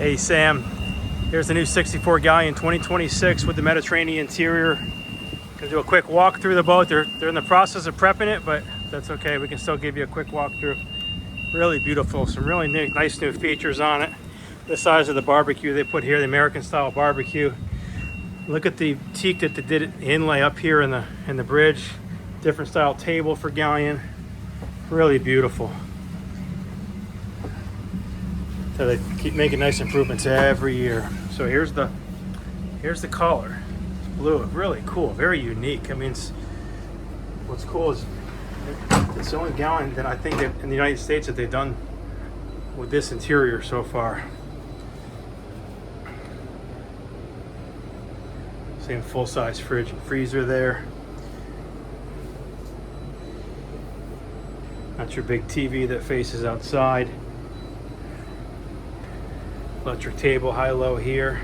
Hey Sam, here's the new 64 Galeon 2026 with the Mediterranean interior. Gonna do a quick walk through the boat. They're in the process of prepping it, but that's okay. We can still give you a quick walk through. Really beautiful, some really nice new features on it. The size of the barbecue they put here, the American style barbecue. Look at the teak that they did inlay up here in the bridge. Different style table for Galeon. Really beautiful. So they keep making nice improvements every year. So here's the color. It's blue, really cool, very unique. I mean, what's cool is it's the only Galeon that I think that in the United States that they've done with this interior so far. Same full-size fridge and freezer there. That's your big TV that faces outside. Electric table, high-low here.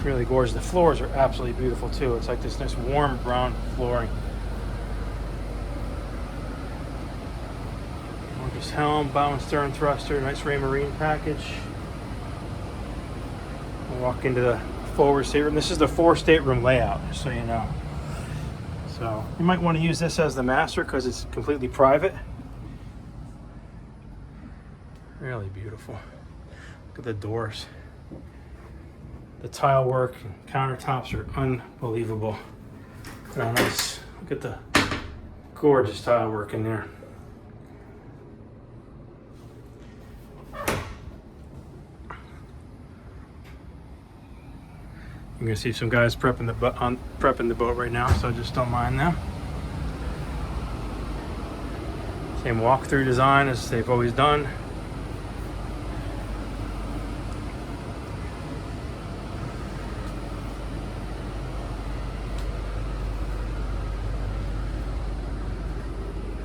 Really gorgeous. The floors are absolutely beautiful too. It's like this nice warm brown flooring. Gorgeous helm, bow and stern thruster, nice Raymarine package. We'll walk into the forward stateroom. This is the 4 stateroom layout, just so you know. So you might want to use this as the master because it's completely private. Really beautiful. Look at the doors. The tile work and countertops are unbelievable. Nice. Look at the gorgeous tile work in there. You're gonna see some guys prepping the boat right now, so just don't mind them. Same walk-through design as they've always done.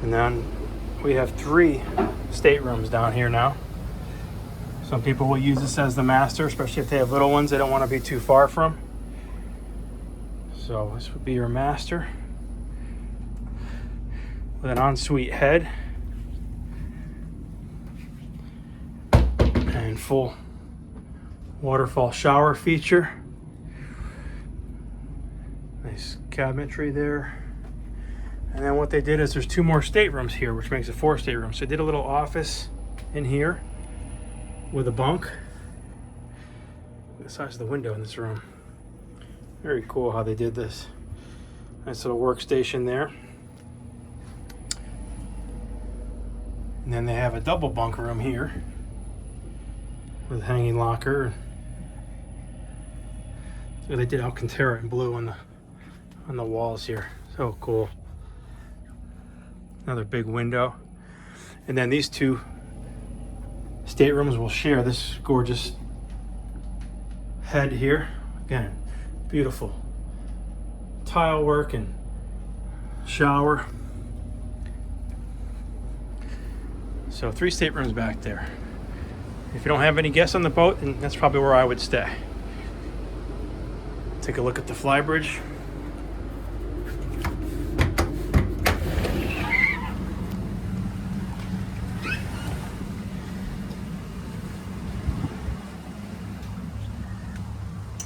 And then we have 3 staterooms down here now. Some people will use this as the master, especially if they have little ones they don't want to be too far from. So this would be your master with an ensuite head and full waterfall shower feature. Nice cabinetry there. And then what they did is there's 2 more staterooms here, which makes it 4 staterooms. So they did a little office in here with a bunk. The size of the window in this room. Very cool how they did this. Nice little workstation there. And then they have a double bunk room here with a hanging locker. So they did Alcantara in blue on the walls here. So cool. Another big window. And then these 2 staterooms will share this gorgeous head here. Again, beautiful tile work and shower. So 3 staterooms back there. If you don't have any guests on the boat, then that's probably where I would stay. Take a look at the flybridge.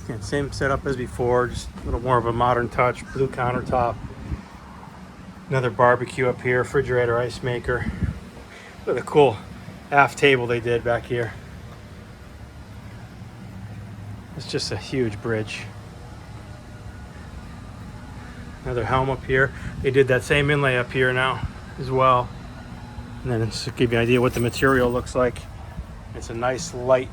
Again, same setup as before, just a little more of a modern touch. Blue countertop. Another barbecue up here, refrigerator, ice maker. Look at the cool aft table they did back here. It's just a huge bridge. Another helm up here. They did that same inlay up here now as well. And then just to give you an idea what the material looks like. It's a nice light,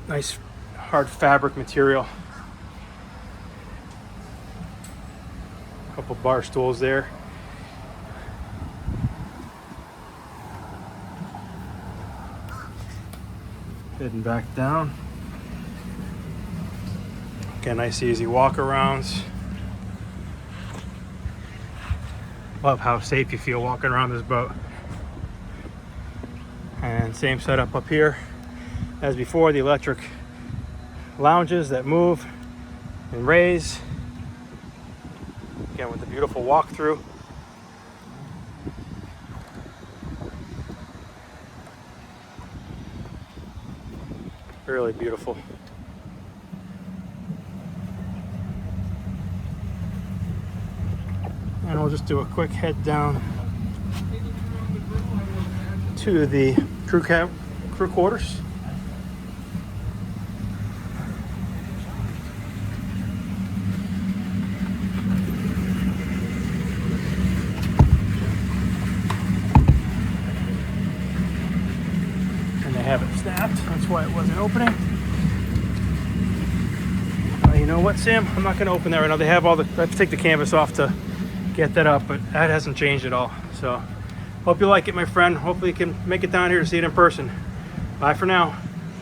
nice hard fabric material. A couple bar stools there. Heading back down. Again, nice easy walk arounds. Love how safe you feel walking around this boat. And same setup up here as before, the electric lounges that move and raise. Again, with the beautiful walkthrough. really beautiful. And we'll just do a quick head down to the crew quarters. And they have it snapped. That's why it wasn't opening. You know what, Sam? I'm not going to open that right now. They have all the. I have to take the canvas off to get that up, but that hasn't changed at all. So hope you like it, my friend. Hopefully you can make it down here to see it in person. Bye for now.